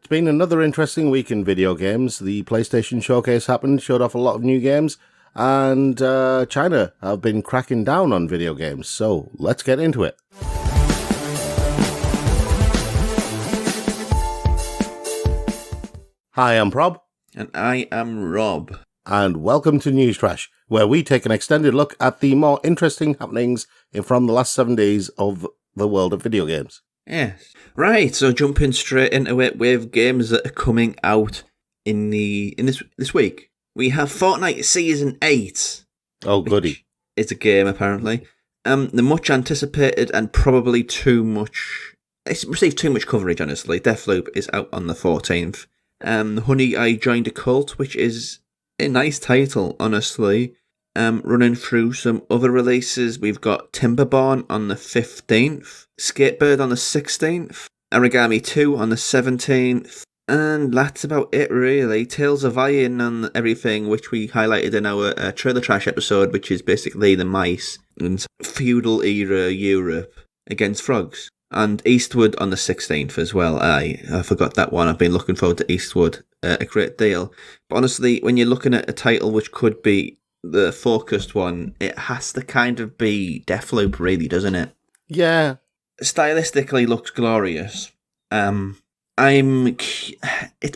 been another interesting week in video games. The PlayStation Showcase happened, showed off a lot of new games, and China have been cracking down on video games. So let's get into it. Hi, I'm Prob. And I am Rob. And welcome to News Trash, where we take an extended look at the more interesting happenings from the last 7 days of the world of video games. Yes. Right, so jumping straight into it with games that are coming out in this week. We have Fortnite Season 8. Oh, goody. It's a game, apparently. The much anticipated and probably it's received too much coverage, honestly. Deathloop is out on the 14th. Honey, I Joined a Cult, which is a nice title, honestly. Running through some other releases, we've got Timberborn on the 15th, Skatebird on the 16th, Origami 2 on the 17th, and that's about it, really. Tales of Iron on everything, which we highlighted in our Trailer Trash episode, which is basically the mice in feudal-era Europe against frogs. And Eastward on the 16th as well. I forgot that one. I've been looking forward to Eastward a great deal. But honestly, when you're looking at a title which could be the focused one, it has to kind of be Deathloop, really, doesn't it? Yeah. Stylistically looks glorious. It's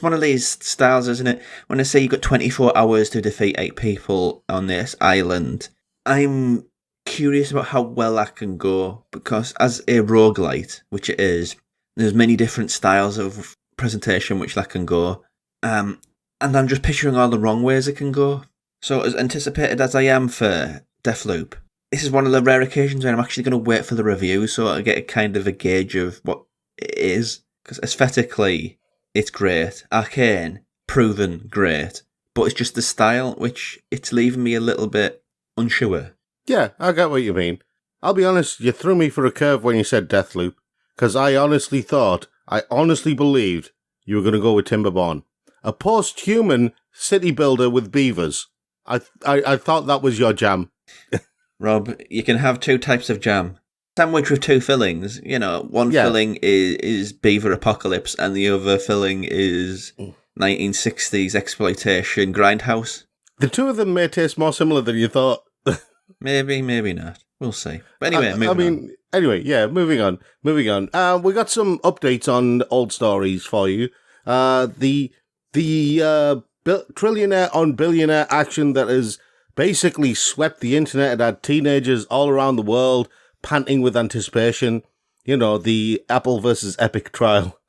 one of these styles, isn't it? When I say you've got 24 hours to defeat 8 people on this island, I'm curious about how well that can go, because as a roguelite, which it is, there's many different styles of presentation which that can go. And I'm just picturing all the wrong ways it can go. So as anticipated as I am for Deathloop, this is one of the rare occasions where I'm actually going to wait for the review so I get a kind of a gauge of what it is. Because aesthetically, it's great. Arcane, proven great. But it's just the style, which it's leaving me a little bit unsure. Yeah, I get what you mean. I'll be honest, you threw me for a curve when you said Deathloop. Because I honestly believed you were going to go with Timberborn. A post-human city builder with beavers. I thought that was your jam. Rob, you can have 2 types of jam. Sandwich with 2 fillings. You know, one filling is beaver apocalypse and the other filling is 1960s exploitation grindhouse. The two of them may taste more similar than you thought. Maybe, maybe not. We'll see. But anyway, moving on. Moving on. We got some updates on old stories for you. The trillionaire on billionaire action that has basically swept the internet and had teenagers all around the world panting with anticipation. You know, the Apple versus Epic trial.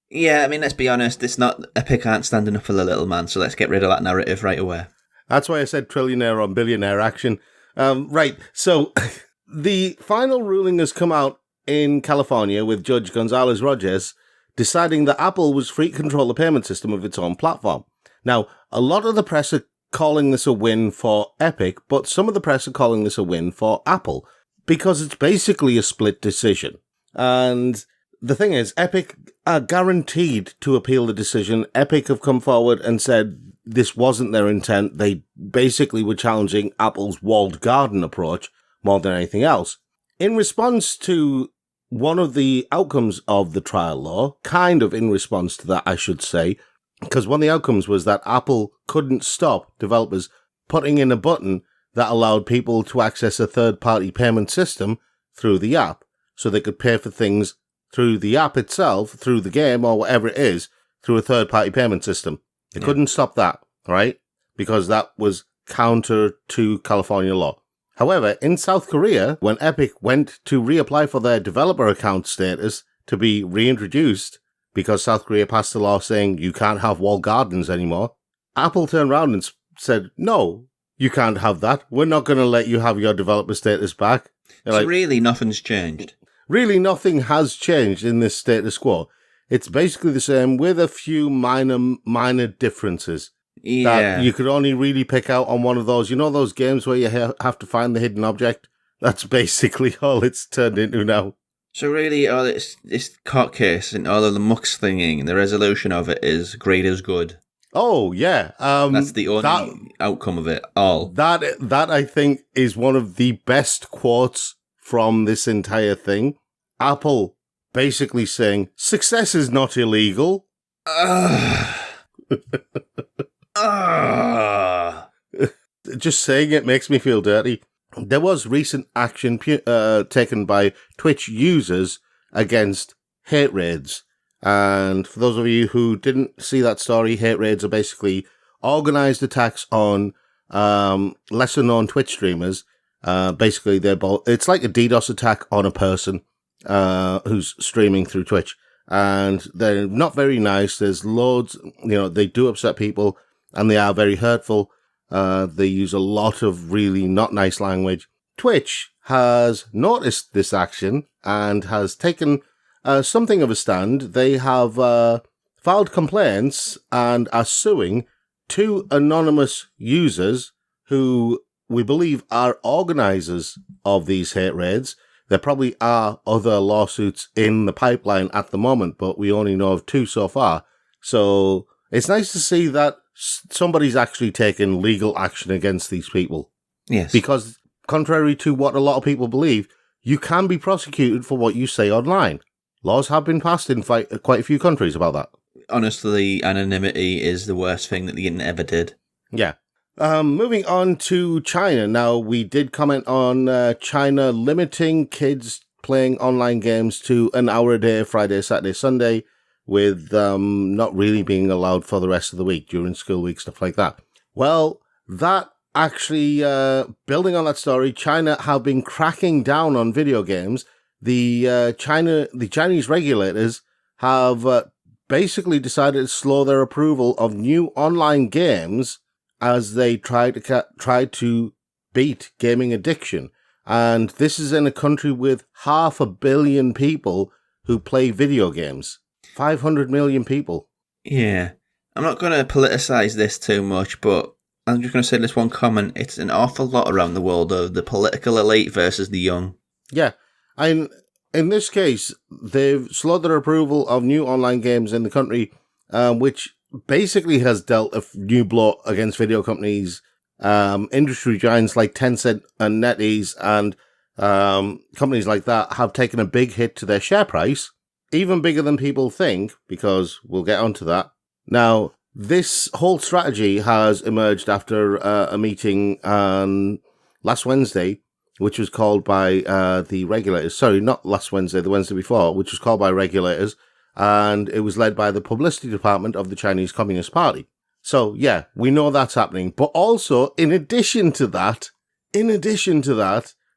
Yeah, I mean, let's be honest, it's not Epic aren't standing up for the little man, so let's get rid of that narrative right away. That's why I said trillionaire on billionaire action. Right, so the final ruling has come out in California with Judge Gonzalez-Rogers deciding that Apple was free to control the payment system of its own platform. Now, a lot of the press are calling this a win for Epic, but some of the press are calling this a win for Apple, because it's basically a split decision. And the thing is, Epic are guaranteed to appeal the decision. Epic have come forward and said this wasn't their intent. They basically were challenging Apple's walled garden approach more than anything else. In response to one of the outcomes of the trial law, kind of in response to that, I should say, because one of the outcomes was that Apple couldn't stop developers putting in a button that allowed people to access a third-party payment system through the app, so they could pay for things through the app itself, through the game, or whatever it is, through a third-party payment system. They couldn't stop that, right? Because that was counter to California law. However, in South Korea, when Epic went to reapply for their developer account status to be reintroduced, because South Korea passed a law saying you can't have walled gardens anymore, Apple turned around and said, no, you can't have that. We're not going to let you have your developer status back. So really nothing's changed? Really nothing has changed in this status quo. It's basically the same with a few minor differences. Yeah. That you could only really pick out on one of those. You know those games where you have to find the hidden object? That's basically all it's turned into now. So really, all this court case and all of the mudslinging and the resolution of it is great as good. Oh, yeah. That's the only outcome of it all. That I think is one of the best quotes from this entire thing. Apple basically saying, success is not illegal. Just saying it makes me feel dirty. There was recent action taken by Twitch users against hate raids. And for those of you who didn't see that story, hate raids are basically organized attacks on lesser known Twitch streamers. Basically, it's like a DDoS attack on a person who's streaming through Twitch. And they're not very nice. There's loads, they do upset people and they are very hurtful. They use a lot of really not nice language. Twitch has noticed this action and has taken something of a stand. They have filed complaints and are suing 2 anonymous users who we believe are organizers of these hate raids. There probably are other lawsuits in the pipeline at the moment, but we only know of 2 so far. So it's nice to see that somebody's actually taken legal action against these people. Yes. Because contrary to what a lot of people believe, you can be prosecuted for what you say online. Laws have been passed in quite a few countries about that. Honestly, anonymity is the worst thing that the internet ever did. Yeah. Moving on to China. Now, we did comment on China limiting kids playing online games to an hour a day, Friday, Saturday, Sunday, with not really being allowed for the rest of the week during school week, stuff like that. Well, that actually, building on that story, China have been cracking down on video games. The Chinese regulators have basically decided to slow their approval of new online games as they try to beat gaming addiction. And this is in a country with 500 million people who play video games. 500 million people. Yeah. I'm not going to politicize this too much, but I'm just going to say this one comment. It's an awful lot around the world of the political elite versus the young. Yeah. And in this case, they've slowed their approval of new online games in the country, which basically has dealt a new blow against video companies. Industry giants like Tencent and NetEase and companies like that have taken a big hit to their share price, even bigger than people think, because we'll get onto that. Now, this whole strategy has emerged after a meeting on last Wednesday, which was called by the regulators. Sorry, not last Wednesday, the Wednesday before, which was called by regulators, and it was led by the publicity department of the Chinese Communist Party. So, yeah, we know that's happening. But also, in addition to that,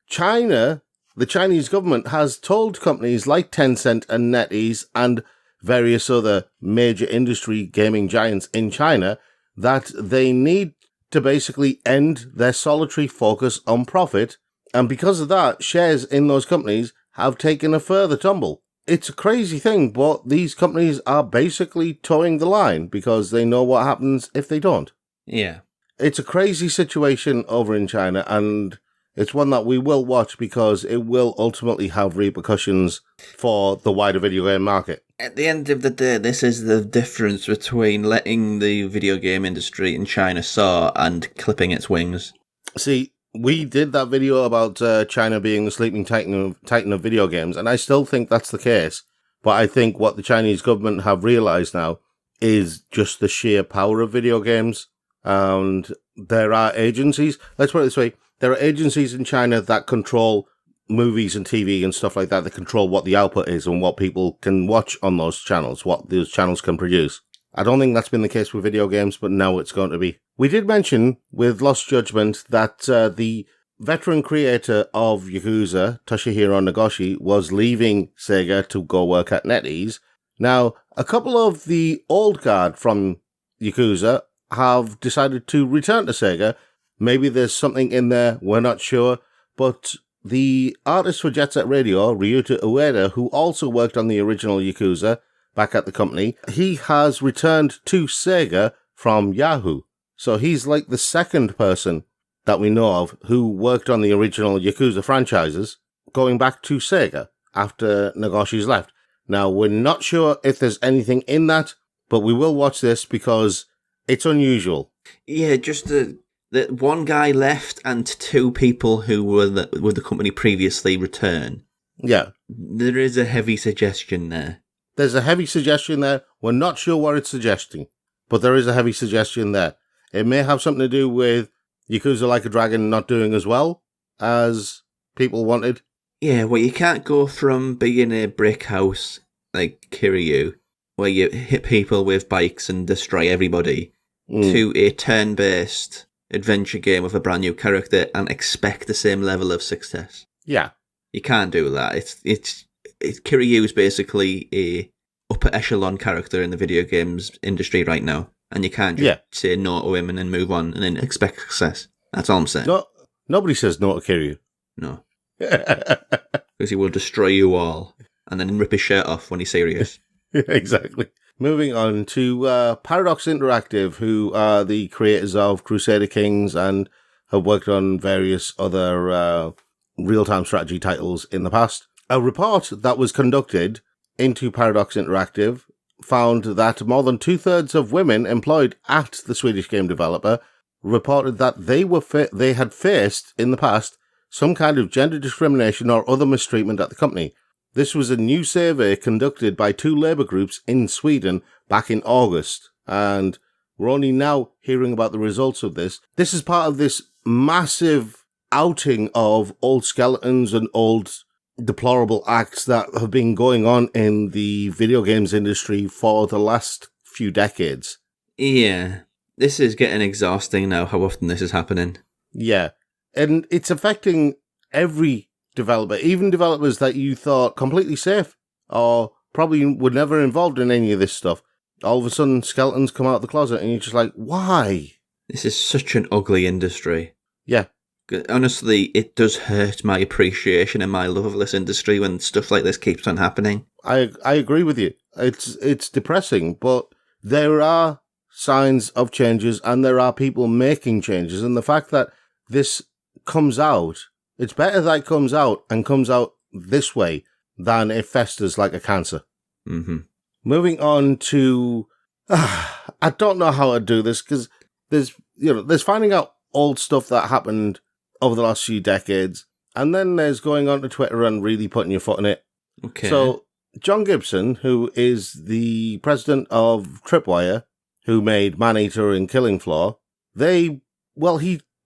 China, the Chinese government, has told companies like Tencent and NetEase and various other major industry gaming giants in China that they need to basically end their solitary focus on profit. And because of that, shares in those companies have taken a further tumble. It's a crazy thing, but these companies are basically towing the line because they know what happens if they don't. Yeah. It's a crazy situation over in China, and it's one that we will watch because it will ultimately have repercussions for the wider video game market. At the end of the day, this is the difference between letting the video game industry in China soar and clipping its wings. See, we did that video about China being the sleeping titan of video games, and I still think that's the case. But I think what the Chinese government have realized now is just the sheer power of video games. And there are agencies, let's put it this way, there are agencies in China that control movies and TV and stuff like that, that control what the output is and what people can watch on those channels, what those channels can produce. I don't think that's been the case with video games, but now it's going to be. We did mention with Lost Judgment that the veteran creator of Yakuza, Toshihiro Nagoshi, was leaving Sega to go work at NetEase. Now, a couple of the old guard from Yakuza have decided to return to Sega. Maybe there's something in there, we're not sure. But the artist for Jet Set Radio, Ryuta Ueda, who also worked on the original Yakuza back at the company, he has returned to Sega from Yahoo. So he's like the second person that we know of who worked on the original Yakuza franchises going back to Sega after Nagoshi's left. Now, we're not sure if there's anything in that, but we will watch this because it's unusual. Yeah, just that one guy left and 2 people who were with the company previously return. Yeah. There is a heavy suggestion there. there's a heavy suggestion there. We're not sure what it's suggesting, but there is a heavy suggestion there. It may have something to do with Yakuza Like a Dragon not doing as well as people wanted. Yeah, well, you can't go from being a brick house like Kiryu, where you hit people with bikes and destroy everybody, to a turn-based adventure game with a brand new character and expect the same level of success. Yeah. You can't do that. It's Kiryu is basically a upper echelon character in the video games industry right now, and you can't just say no to him and then move on and then expect success. That's all I'm saying. No, nobody says no to Kiryu. No. Because he will destroy you all and then rip his shirt off when he's serious. Exactly. Moving on to Paradox Interactive, who are the creators of Crusader Kings and have worked on various other real-time strategy titles in the past. A report that was conducted into Paradox Interactive found that more than 2/3 of women employed at the Swedish game developer reported that they had faced in the past some kind of gender discrimination or other mistreatment at the company. This was a new survey conducted by 2 labour groups in Sweden back in August, and we're only now hearing about the results of this. This is part of this massive outing of old skeletons and old deplorable acts that have been going on in the video games industry for the last few decades. Yeah, this is getting exhausting now, how often this is happening. Yeah, and it's affecting every developer, even developers that you thought completely safe or probably were never involved in any of this stuff. All of a sudden, skeletons come out of the closet and you're just like, why? This is such an ugly industry. Yeah. Honestly, it does hurt my appreciation and my love of this industry when stuff like this keeps on happening. I agree with you. It's depressing, but there are signs of changes and there are people making changes. And the fact that this comes out, it's better that it comes out and comes out this way than it festers like a cancer. Mm-hmm. Moving on to, I don't know how to do this because there's finding out old stuff that happened over the last few decades, and then there's going on to Twitter and really putting your foot in it. Okay. So John Gibson, who is the president of Tripwire, who made Maneater and Killing Floor, he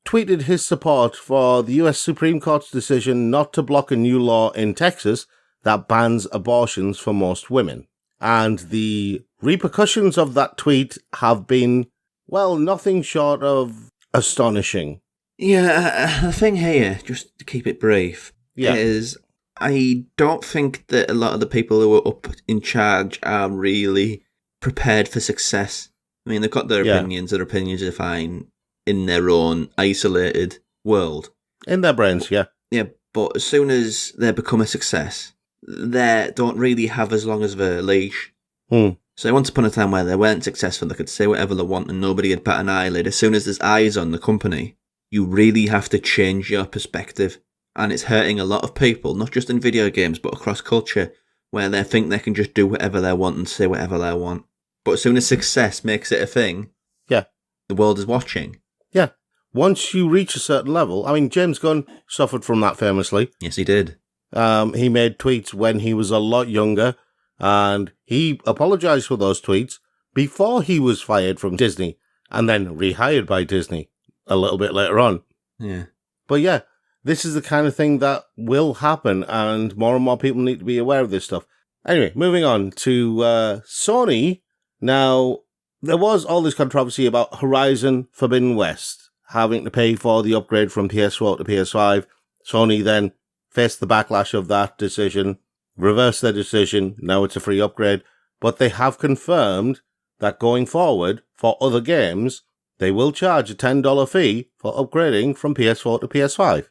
tweeted his support for the US Supreme Court's decision not to block a new law in Texas that bans abortions for most women. And the repercussions of that tweet have been, well, nothing short of astonishing. Yeah, the thing here, just to keep it brief, is I don't think that a lot of the people who are up in charge are really prepared for success. I mean, they've got their opinions, their opinions are fine in their own isolated world. In their brains, yeah. Yeah, but as soon as they become a success, they don't really have as long as a leash. So once upon a time where they weren't successful, they could say whatever they want and nobody had bat an eyelid. As soon as there's eyes on the company, you really have to change your perspective. And it's hurting a lot of people, not just in video games, but across culture, where they think they can just do whatever they want and say whatever they want. But as soon as success makes it a thing, the world is watching. Yeah. Once you reach a certain level, I mean, James Gunn suffered from that famously. Yes, he did. He made tweets when he was a lot younger, and he apologized for those tweets before he was fired from Disney, and then rehired by Disney a little bit later on. Yeah. But yeah, this is the kind of thing that will happen, and more people need to be aware of this stuff. Anyway, moving on to Sony. Now, there was all this controversy about Horizon Forbidden West having to pay for the upgrade from PS4 to PS5. Sony then faced the backlash of that decision, reversed their decision, now it's a free upgrade, but they have confirmed that going forward, for other games, they will charge a $10 fee for upgrading from PS4 to PS5.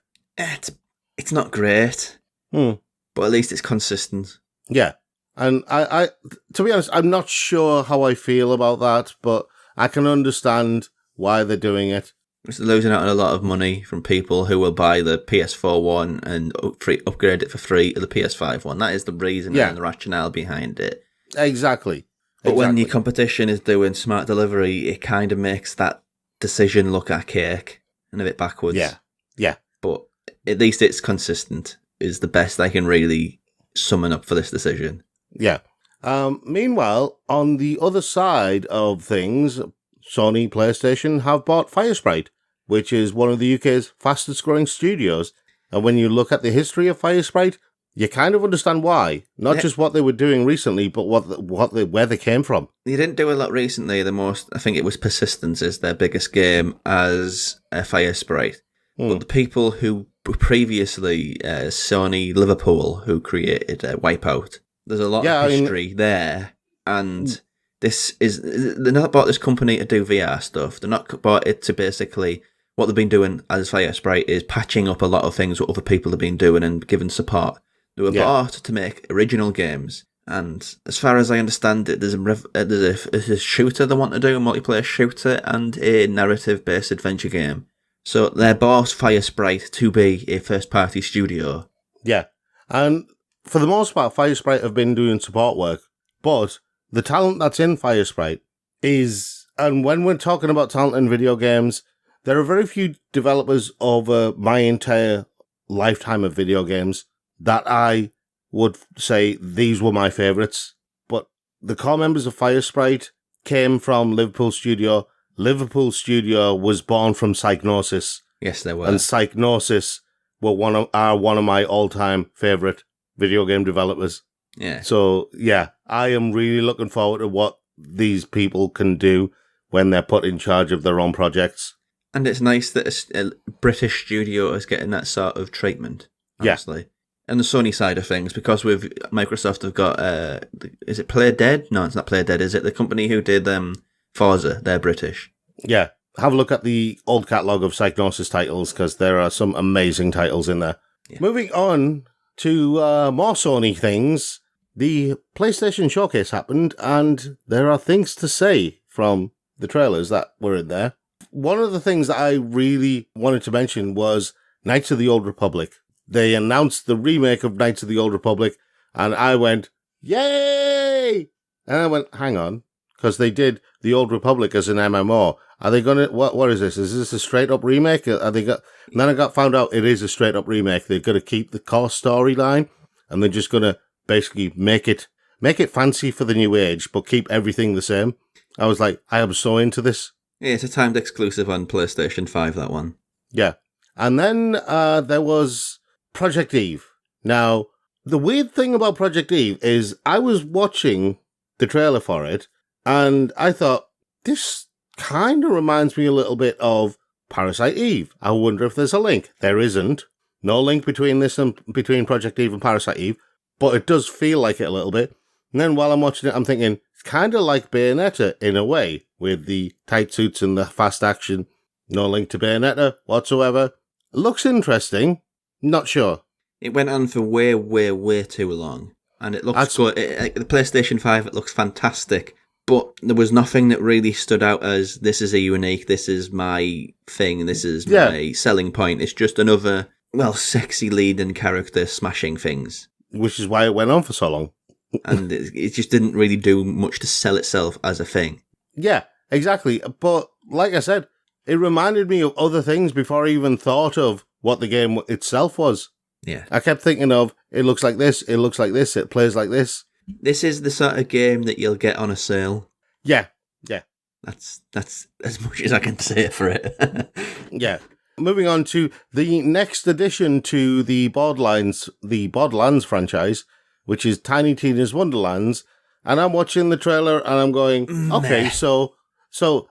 It's not great, but at least it's consistent. Yeah, and I to be honest, I'm not sure how I feel about that, but I can understand why they're doing it. It's losing out on a lot of money from people who will buy the PS4 one and upgrade it for free to the PS5 one. That is the reason and the rationale behind it. Exactly. But when your competition is doing smart delivery, it kind of makes that decision look archaic and a bit backwards. Yeah. But at least it's consistent, is the best I can really summon up for this decision. Yeah. Meanwhile, on the other side of things, Sony PlayStation have bought Firesprite, which is one of the UK's fastest growing studios. And when you look at the history of Firesprite, you kind of understand why. Not just what they were doing recently, but where they came from. They didn't do a lot recently. The most, I think it was Persistence is their biggest game as a Firesprite. But the people who were previously Sony Liverpool, who created Wipeout, there's a lot of history there. And they're not bought this company to do VR stuff. They're not bought it to basically, what they've been doing as Firesprite is patching up a lot of things what other people have been doing and giving support. They were bought to make original games. And as far as I understand it, there's a shooter they want to do, a multiplayer shooter, and a narrative-based adventure game. So they bought Firesprite to be a first-party studio. Yeah, and for the most part, Firesprite have been doing support work, but the talent that's in Firesprite is, and when we're talking about talent in video games, there are very few developers over my entire lifetime of video games that I would say these were my favourites. But the core members of Firesprite came from Liverpool Studio. Liverpool Studio was born from Psygnosis. Yes, they were. And Psygnosis were one of my all-time favourite video game developers. Yeah. So, yeah, I am really looking forward to what these people can do when they're put in charge of their own projects. And it's nice that a British studio is getting that sort of treatment, honestly. Yeah. And the Sony side of things, because with Microsoft have got, is it Play Dead? No, it's not Play Dead, is it? The company who did Forza, they're British. Yeah, have a look at the old catalogue of Psygnosis titles, because there are some amazing titles in there. Yeah. Moving on to more Sony things, the PlayStation Showcase happened, and there are things to say from the trailers that were in there. One of the things that I really wanted to mention was Knights of the Old Republic. They announced the remake of Knights of the Old Republic, and I went, yay! And I went, hang on, because they did the Old Republic as an MMO. Are they going to, what is this? Is this a straight up remake? And then I found out it is a straight up remake. They're going to keep the core storyline, and they're just going to basically make it fancy for the new age, but keep everything the same. I was like, I am so into this. Yeah, it's a timed exclusive on PlayStation 5, that one. Yeah. And then there was Project Eve. Now, the weird thing about Project Eve is I was watching the trailer for it, and I thought, this kind of reminds me a little bit of Parasite Eve. I wonder if there's a link. There isn't. No link between this and between Project Eve and Parasite Eve, but it does feel like it a little bit. And then while I'm watching it, I'm thinking, it's kind of like Bayonetta in a way, with the tight suits and the fast action. No link to Bayonetta whatsoever. Looks interesting. Not sure. It went on for way too long. And it looks good. The PlayStation 5, it looks fantastic. But there was nothing that really stood out as, this is a unique, this is my thing, this is my selling point. It's just another, sexy leading character smashing things. Which is why it went on for so long. And it just didn't really do much to sell itself as a thing. Yeah, exactly. But like I said, it reminded me of other things before I even thought of what the game itself was. Yeah. I kept thinking of, it looks like this, it looks like this, it plays like this. This is the sort of game that you'll get on a sale. Yeah. That's as much as I can say for it. Yeah. Moving on to the next addition to the Borderlands franchise, which is Tiny Tina's Wonderlands. And I'm watching the trailer and I'm going, okay, so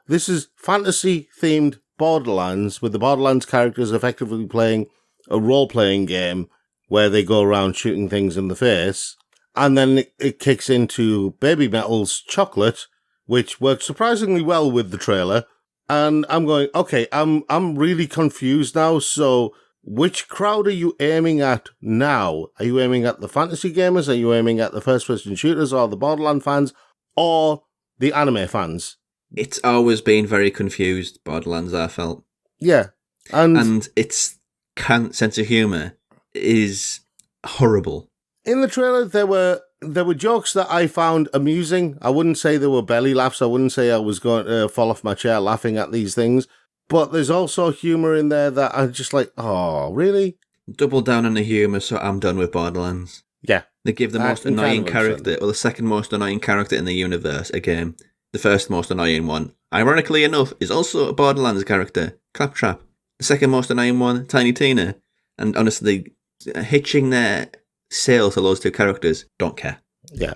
this is fantasy-themed Borderlands, with the Borderlands characters effectively playing a role-playing game where they go around shooting things in the face. And then it kicks into Baby Metal's Chocolate, which worked surprisingly well with the trailer. And I'm going, okay, I'm really confused now. So which crowd are you aiming at now? Are you aiming at the fantasy gamers? Are you aiming at the first-person shooters, or the Borderlands fans, or the anime fans? It's always been very confused, Borderlands, I felt. Yeah. And its sense of humour is horrible. In the trailer, there were jokes that I found amusing. I wouldn't say there were belly laughs. I wouldn't say I was going to fall off my chair laughing at these things. But there's also humour in there that I'm just like, oh, really? Double down on the humour, so I'm done with Borderlands. Yeah. They give the I most can kind annoying of understand. character, or the second most annoying character in the universe, a game. The first most annoying one, ironically enough, is also a Borderlands character, Claptrap. The second most annoying one, Tiny Tina. And honestly, hitching their sale to those two characters, don't care. Yeah.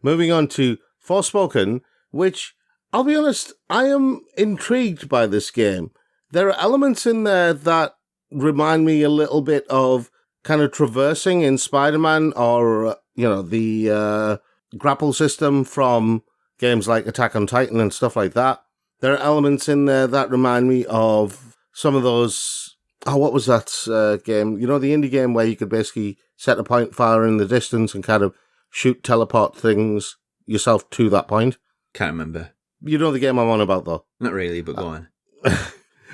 Moving on to Forspoken, which, I'll be honest, I am intrigued by this game. There are elements in there that remind me a little bit of kind of traversing in Spider-Man or, the grapple system from games like Attack on Titan and stuff like that. There are elements in there that remind me of some of those... Oh, what was that game? The indie game where you could basically set a point fire in the distance and kind of teleport things yourself to that point. Can't remember. You know the game I'm on about, though? Not really, but go on.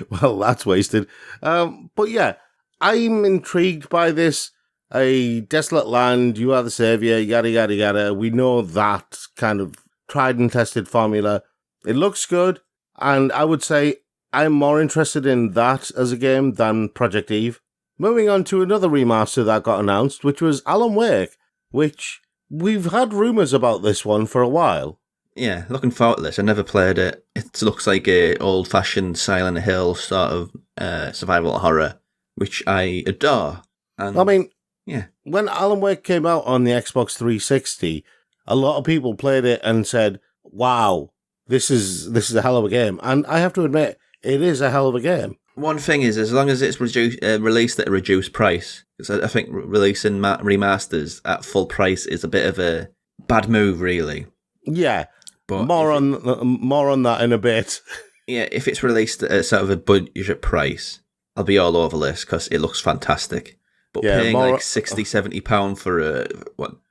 Well, that's wasted. But yeah, I'm intrigued by this. A desolate land, you are the savior, yada, yada, yada. We know that kind of tried and tested formula. It looks good, and I would say I'm more interested in that as a game than Project Eve. Moving on to another remaster that got announced, which was Alan Wake, which we've had rumours about this one for a while. Yeah, looking forward to this. I never played it. It looks like a old-fashioned Silent Hill sort of survival horror, which I adore. And I mean, yeah, when Alan Wake came out on the Xbox 360, a lot of people played it and said, wow, this is a hell of a game. And I have to admit, it is a hell of a game. one thing is, as long as it's released at a reduced price, because I think releasing remasters at full price is a bit of a bad move, really. Yeah, But more on that in a bit. Yeah, if it's released at sort of a budget price, I'll be all over this because it looks fantastic. But Yeah, paying like 60, 70 pound for a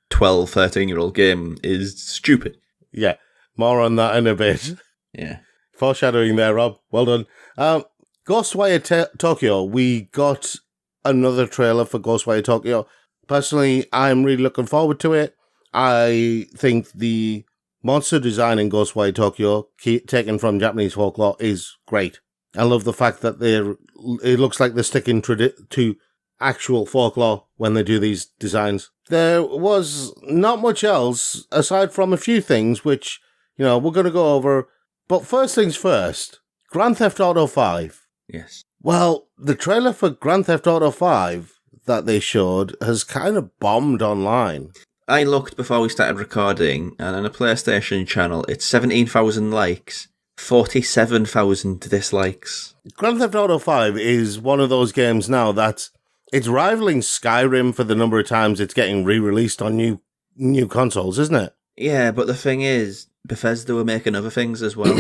12, 13-year-old game is stupid. Yeah, more on that in a bit. Yeah. Foreshadowing there, Rob. Well done. Ghostwire Tokyo. We got another trailer for Ghostwire Tokyo. Personally, I'm really looking forward to it. I think the monster design in Ghostwire Tokyo, taken from Japanese folklore, is great. I love the fact that it looks like they're sticking to actual folklore when they do these designs. There was not much else, aside from a few things, which, we're going to go over. But first things first, Grand Theft Auto 5. Yes. Well, the trailer for Grand Theft Auto 5 that they showed has kind of bombed online. I looked before we started recording, and on a PlayStation channel, it's 17,000 likes, 47,000 dislikes. Grand Theft Auto 5 is one of those games now that it's rivaling Skyrim for the number of times it's getting re-released on new consoles, isn't it? Yeah, but the thing is, Bethesda were making other things as well.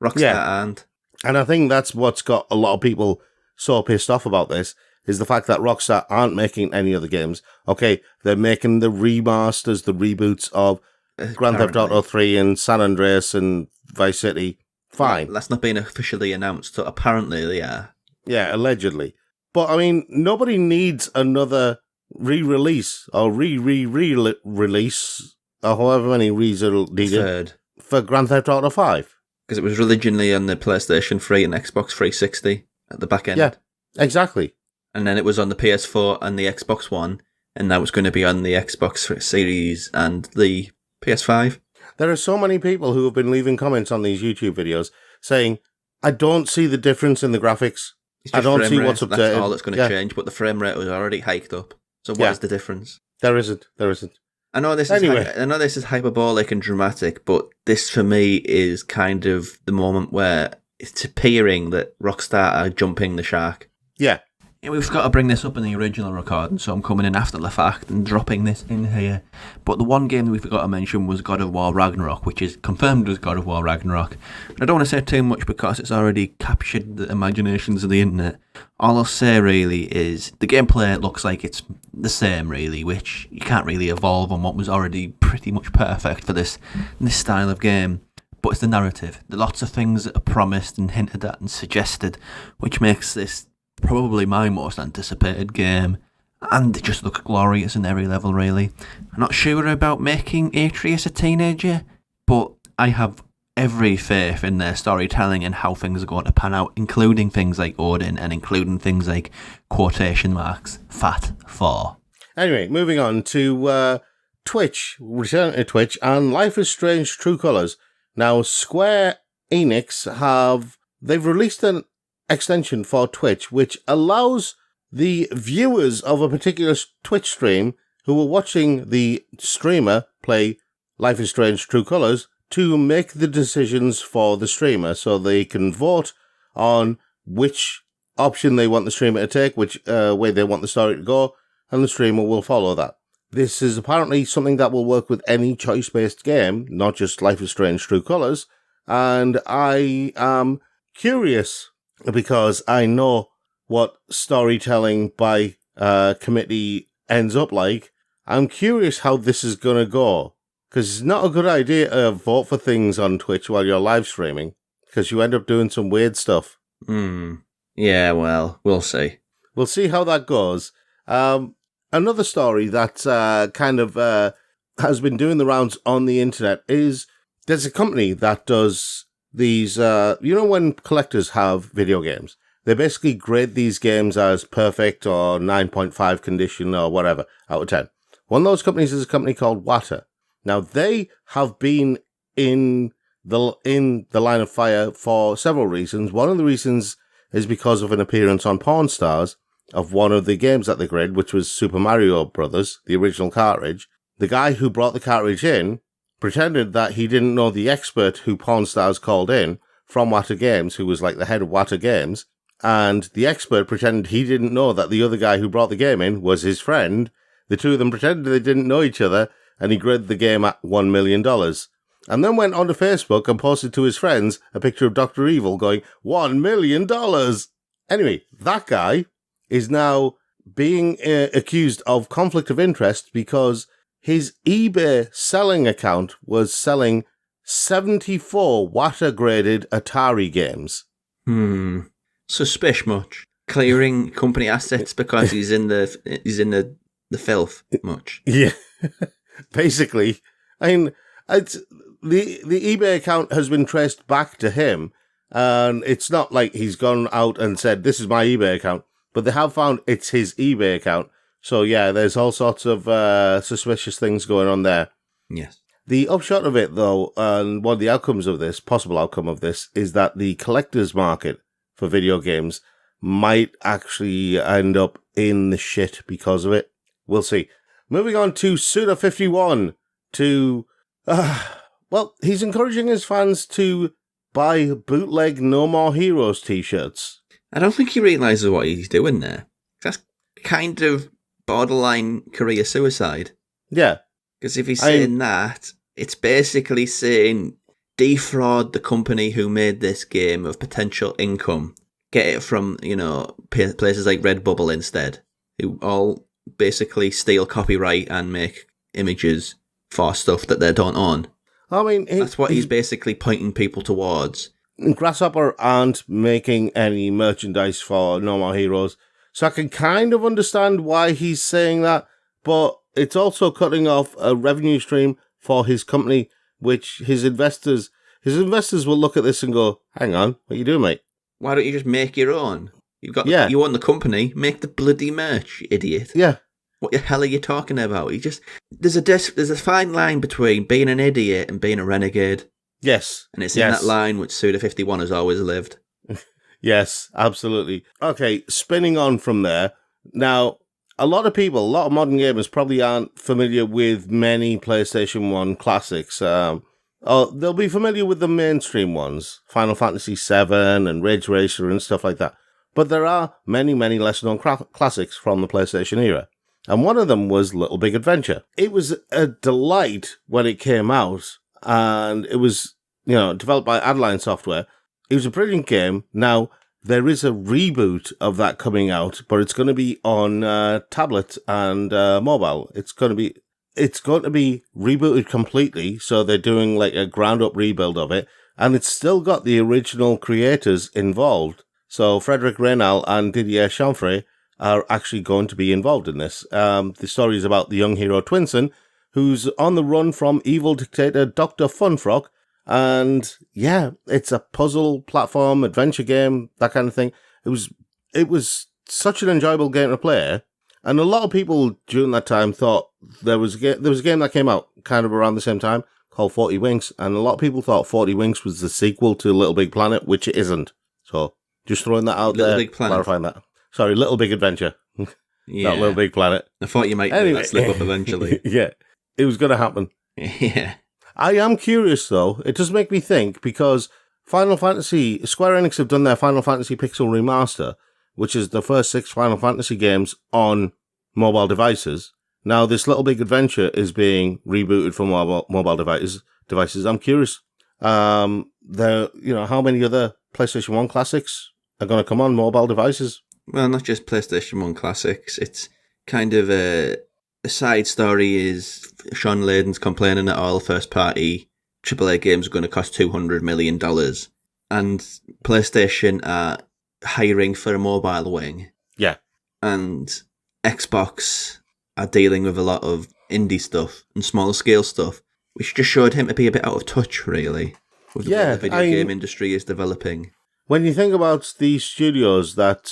Rockstar And I think that's what's got a lot of people so pissed off about this, is the fact that Rockstar aren't making any other games. Okay, they're making the remasters, the reboots of Grand Theft Auto 3 and San Andreas and Vice City. Fine. Well, that's not been officially announced, so apparently they are. Yeah, allegedly. But, I mean, nobody needs another re-release or re-release, or however many re's are needed, Third. for Grand Theft Auto 5. Because it was originally on the PlayStation 3 and Xbox 360 at the back end. Yeah, exactly. And then it was on the PS4 and the Xbox One, and now it's going to be on the Xbox Series and the PS5. There are so many people who have been leaving comments on these YouTube videos saying, I don't see the difference in the graphics. It's I just don't frame see rate. what's updated. That's all that's going to Yeah. change, but the frame rate was already hiked up. So what is the difference? There isn't. I know this is hyperbolic and dramatic, but this for me is kind of the moment where it's appearing that Rockstar are jumping the shark. Yeah. Yeah, we've got to bring this up in the original recording, so I'm coming in after the fact and dropping this in here. But the one game that we forgot to mention was God of War Ragnarok, which is confirmed as God of War Ragnarok. I don't want to say too much because it's already captured the imaginations of the internet. All I'll say really is the gameplay looks like it's the same really, which you can't really evolve on what was already pretty much perfect for this style of game. But it's the narrative. There are lots of things that are promised and hinted at and suggested, which makes this probably my most anticipated game, and it just looks glorious in every level really. I'm not sure about making Atreus a teenager, but I have every faith in their storytelling and how things are going to pan out, including things like Odin and including things like quotation marks Fat 4. Anyway, moving on to Twitch, return to Twitch, and Life is Strange True Colors. Now, Square Enix they've released an extension for Twitch, which allows the viewers of a particular Twitch stream who are watching the streamer play Life is Strange True Colors to make the decisions for the streamer, so they can vote on which option they want the streamer to take, which way they want the story to go, and the streamer will follow that. This is apparently something that will work with any choice-based game, not just Life is Strange True Colors, and I am curious because I know what storytelling by committee ends up like. I'm curious how this is going to go, because it's not a good idea to vote for things on Twitch while you're live streaming, because you end up doing some weird stuff. Yeah, well, we'll see. We'll see how that goes. Another story that has been doing the rounds on the internet is there's a company that does these, when collectors have video games, they basically grade these games as perfect or 9.5 condition or whatever out of 10. One of those companies is a company called Wata. Now, they have been in the line of fire for several reasons. One of the reasons is because of an appearance on Pawn Stars of one of the games that they graded, which was Super Mario Brothers, the original cartridge. The guy who brought the cartridge in pretended that he didn't know the expert who Pawn Stars called in from Wata Games, who was like the head of Wata Games, and the expert pretended he didn't know that the other guy who brought the game in was his friend. The two of them pretended they didn't know each other, and he graded the game at $1 million. And then went onto Facebook and posted to his friends a picture of Dr. Evil going, $1 million! Anyway, that guy is now being accused of conflict of interest because his eBay selling account was selling 74 Wata-graded Atari games. Suspicious much. Clearing company assets because he's in the filth much. Yeah. Basically, I mean, the eBay account has been traced back to him, and it's not like he's gone out and said, this is my eBay account, but they have found it's his eBay account. So yeah, there's all sorts of suspicious things going on there. Yes. The upshot of it, though, and one of the outcomes of this, possible outcome of this, is that the collector's market for video games might actually end up in the shit because of it. We'll see. Moving on to Suda51 to... he's encouraging his fans to buy bootleg No More Heroes t-shirts. I don't think he realises what he's doing there. That's kind of borderline career suicide. Yeah. Because if he's saying that, it's basically saying defraud the company who made this game of potential income. Get it from, places like Redbubble instead, who all basically steal copyright and make images for stuff that they don't own. I mean, that's what he's basically pointing people towards. Grasshopper aren't making any merchandise for No More Heroes, so I can kind of understand why he's saying that, but it's also cutting off a revenue stream for his company, which his investors will look at this and go, hang on, what are you doing, mate? Why don't you just make your own? You own the company, make the bloody merch, you idiot. Yeah. What the hell are you talking about? There's a fine line between being an idiot and being a renegade. Yes. And it's in that line which Suda51 has always lived. Yes, absolutely. Okay, spinning on from there. Now, a lot of modern gamers probably aren't familiar with many PlayStation 1 classics. They'll be familiar with the mainstream ones, Final Fantasy VII and Ridge Racer and stuff like that. But there are many, many lesser-known classics from the PlayStation era. And one of them was Little Big Adventure. It was a delight when it came out, and it was, developed by Adeline Software. It was a brilliant game. Now, there is a reboot of that coming out, but it's going to be on tablet and mobile. It's going to be rebooted completely, so they're doing like a ground-up rebuild of it, and it's still got the original creators involved. So Frederic Reynal and Didier Chanfray are actually going to be involved in this. The story is about the young hero Twinsen, who's on the run from evil dictator Dr. Funfrock. And yeah, it's a puzzle platform adventure game, that kind of thing. It was such an enjoyable game to play. And a lot of people during that time thought there was a game that came out kind of around the same time called 40 Winks, and a lot of people thought 40 Winks was the sequel to Little Big Planet, which it isn't. So just throwing that out Little there, Big Planet. clarifying that. Sorry, Little Big Adventure, Yeah. not Little Big Planet. I thought you might do that slip up eventually. Yeah, it was going to happen. Yeah. I am curious, though. It does make me think, because Square Enix have done their Final Fantasy Pixel Remaster, which is the first 6 Final Fantasy games on mobile devices. Now, this Little Big Adventure is being rebooted for mobile devices. I'm curious, how many other PlayStation 1 classics are going to come on mobile devices? Well, not just PlayStation 1 classics. It's kind of a side story is Sean Layden's complaining that all first-party AAA games are going to cost $200 million. And PlayStation are hiring for a mobile wing. Yeah. And Xbox are dealing with a lot of indie stuff and smaller scale stuff, which just showed him to be a bit out of touch, really, with the way the video game industry is developing. When you think about the studios that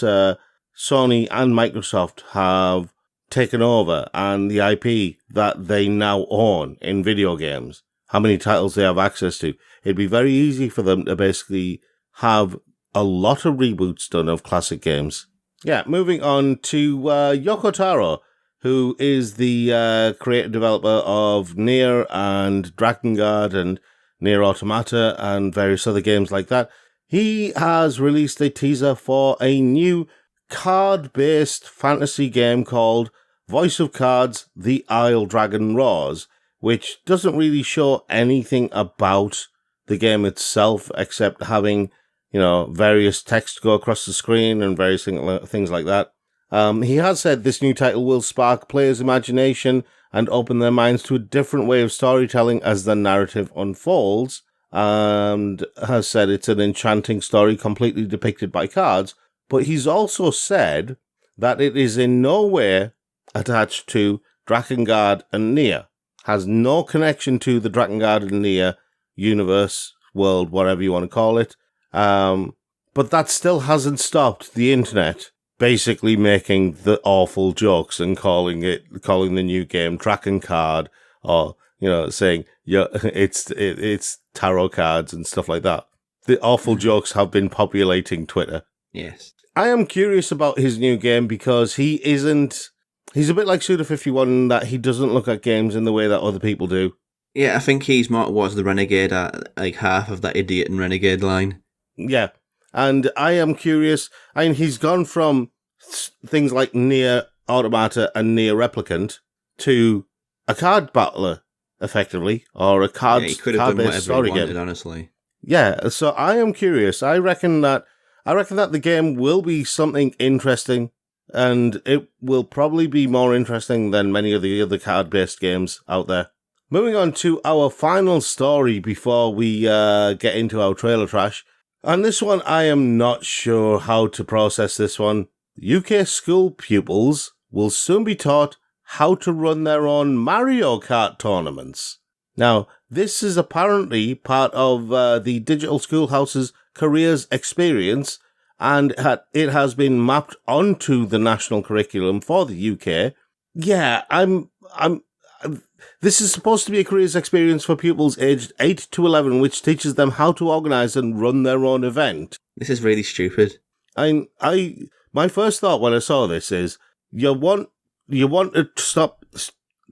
Sony and Microsoft have taken over and the IP that they now own in video games, how many titles they have access to, it'd be very easy for them to basically have a lot of reboots done of classic games. Yeah, moving on to Yoko Taro, who is the creative developer of Nier and Drakengard and Nier Automata and various other games like that. He has released a teaser for a new card-based fantasy game called Voice of Cards, The Isle Dragon Roars, which doesn't really show anything about the game itself except having, various text go across the screen and various things like that. He has said this new title will spark players' imagination and open their minds to a different way of storytelling as the narrative unfolds, and has said it's an enchanting story completely depicted by cards, but he's also said that it is in no way attached to Drakengard and Nier, has no connection to the Drakengard and Nier universe, world, whatever you want to call it, but that still hasn't stopped the internet basically making the awful jokes and calling the new game Drakengard, or saying it's tarot cards and stuff like that. The awful jokes have been populating Twitter. Yes, I am curious about his new game because he's a bit like Suda51 in that he doesn't look at games in the way that other people do. Yeah, I think he's more towards the Renegade, like half of that Idiot and Renegade line. Yeah, and I am curious. I mean, he's gone from things like Nier Automata and Nier Replicant to a card battler, effectively, or a card-based story game. Honestly. Yeah, so I am curious. I reckon that the game will be something interesting, and it will probably be more interesting than many of the other card-based games out there. Moving on to our final story before we get into our trailer trash. And this one, I am not sure how to process this one. UK school pupils will soon be taught how to run their own Mario Kart tournaments. Now, this is apparently part of the Digital Schoolhouse's careers experience, and it has been mapped onto the national curriculum for the UK. Yeah, this is supposed to be a careers experience for pupils aged 8 to 11, which teaches them how to organise and run their own event. This is really stupid. My first thought when I saw this is, you want to stop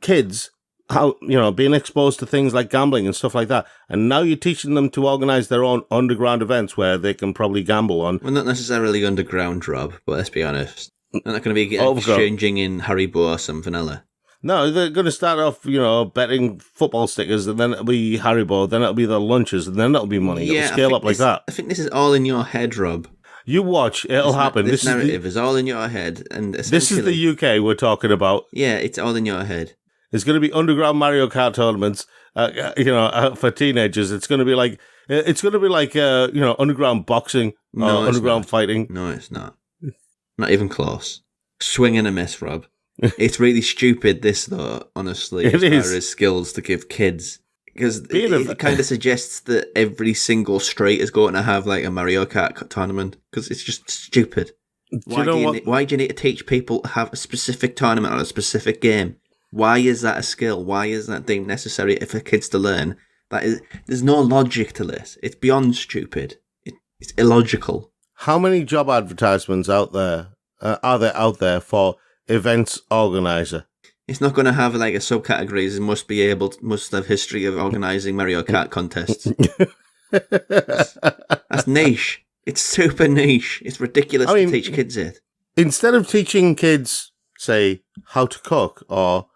kids being exposed to things like gambling and stuff like that, and now you're teaching them to organise their own underground events where they can probably gamble on. Well, not necessarily underground, Rob, but let's be honest. They're not going to be exchanging in Haribo or something, are they? No, they're going to start off, betting football stickers, and then it'll be Haribo, then it'll be the lunches, and then it'll be money. It'll scale up like that. I think this is all in your head, Rob. You watch, it'll happen. This narrative is all in your head. And this is the UK we're talking about. Yeah, it's all in your head. There's going to be underground Mario Kart tournaments, for teenagers. It's going to be like, underground boxing, underground fighting. No, it's not. Not even close. Swing and a miss, Rob. It's really stupid, this, though, honestly, as far as skills to give kids. Because it kind of suggests that every single straight is going to have, like, a Mario Kart tournament. Because it's just stupid. Why do you need to teach people to have a specific tournament on a specific game? Why is that a skill? Why is that deemed necessary for kids to learn? There's no logic to this. It's beyond stupid. It's illogical. How many job advertisements are there out there for events organizer? It's not going to have like a subcategory. It must have history of organising Mario Kart contests. That's niche. It's super niche. It's ridiculous to teach kids it. Instead of teaching kids, say, how to cook or,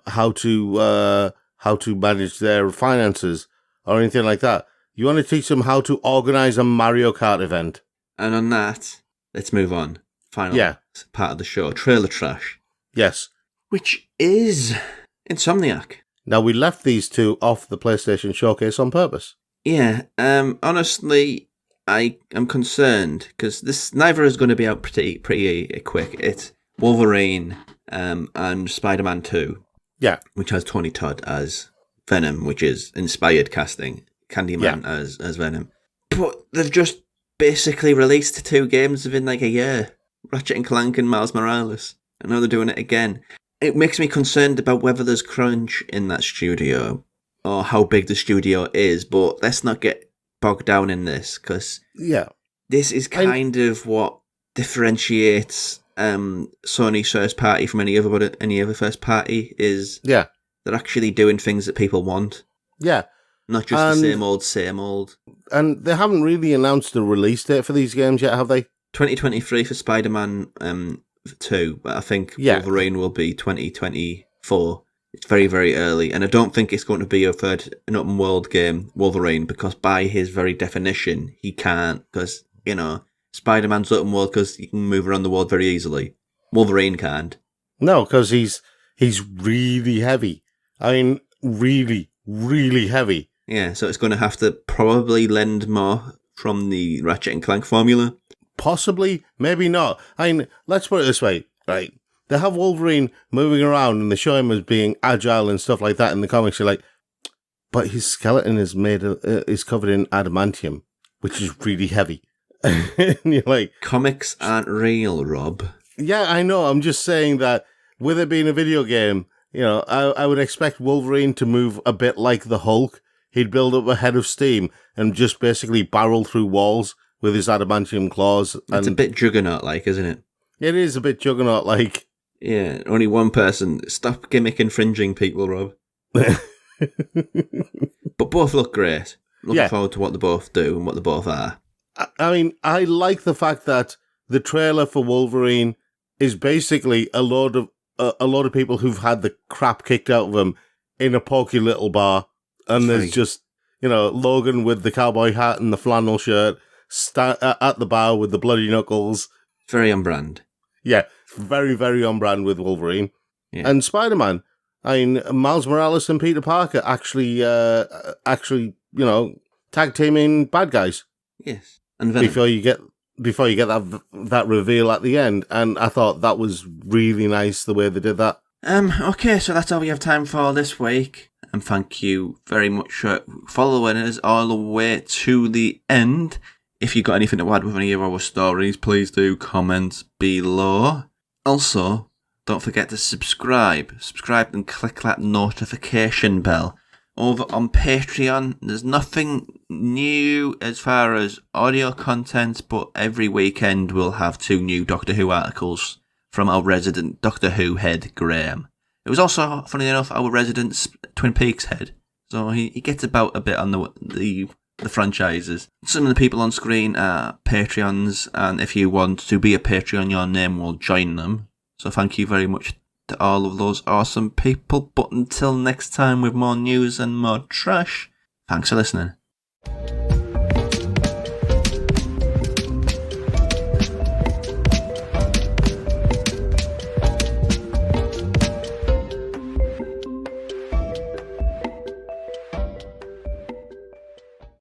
how to manage their finances or anything like that, you want to teach them how to organise a Mario Kart event. And on that, let's move on. Final part of the show, trailer trash. Yes. Which is Insomniac. Now, we left these two off the PlayStation Showcase on purpose. Yeah, honestly, I am concerned because neither is going to be out pretty quick. It's Wolverine and Spider-Man 2. Yeah. Which has Tony Todd as Venom, which is inspired casting. Candyman as Venom. But they've just basically released 2 games within like a year. Ratchet & Clank and Miles Morales. I know they're doing it again. It makes me concerned about whether there's crunch in that studio or how big the studio is, but let's not get bogged down in this because this is kind of what differentiates Sony's first party from any other first party is they're actually doing things that people want. Yeah. Not just the same old. And they haven't really announced the release date for these games yet, have they? 2023 for Spider-Man 2, but I think Wolverine will be 2024. It's very, very early, and I don't think it's going to be an open world game, Wolverine, because by his very definition, he can't, because, Spider-Man's open world because you can move around the world very easily. Wolverine can't. No, because he's really heavy. I mean, really, really heavy. Yeah, so it's going to have to probably lend more from the Ratchet and Clank formula. Possibly, maybe not. I mean, let's put it this way, right? They have Wolverine moving around and they show him as being agile and stuff like that in the comics. You're like, but his skeleton is is covered in adamantium, which is really heavy. And you're like, comics aren't real, Rob. Yeah, I know. I'm just saying that with it being a video game, I would expect Wolverine to move a bit like the Hulk. He'd build up a head of steam and just basically barrel through walls with his adamantium claws. It's a bit Juggernaut-like, isn't it? It is a bit Juggernaut-like. Yeah, only one person. Stop gimmick infringing people, Rob. But both look great. Looking forward to what they both do and what they both are. I mean, I like the fact that the trailer for Wolverine is basically a lot of people who've had the crap kicked out of them in a pokey little bar. And there's just, Logan with the cowboy hat and the flannel shirt at the bar with the bloody knuckles. Very on brand. Yeah, very, very on brand with Wolverine. Yeah. And Spider-Man. I mean, Miles Morales and Peter Parker actually, tag teaming bad guys. Yes. And Venom. Before you get that reveal at the end. And I thought that was really nice, the way they did that. Okay, so that's all we have time for this week. And thank you very much for following us all the way to the end. If you've got anything to add with any of our stories, please do comment below. Also, don't forget to subscribe. Subscribe and click that notification bell. Over on Patreon, there's nothing new as far as audio content, but every weekend we'll have 2 new Doctor Who articles from our resident Doctor Who head, Graham. It was also, funny enough, our resident Twin Peaks head. So he gets about a bit on the franchises. Some of the people on screen are Patreons, and if you want to be a Patreon, your name will join them. So thank you very much to all of those awesome people. But until next time with more news and more trash, thanks for listening.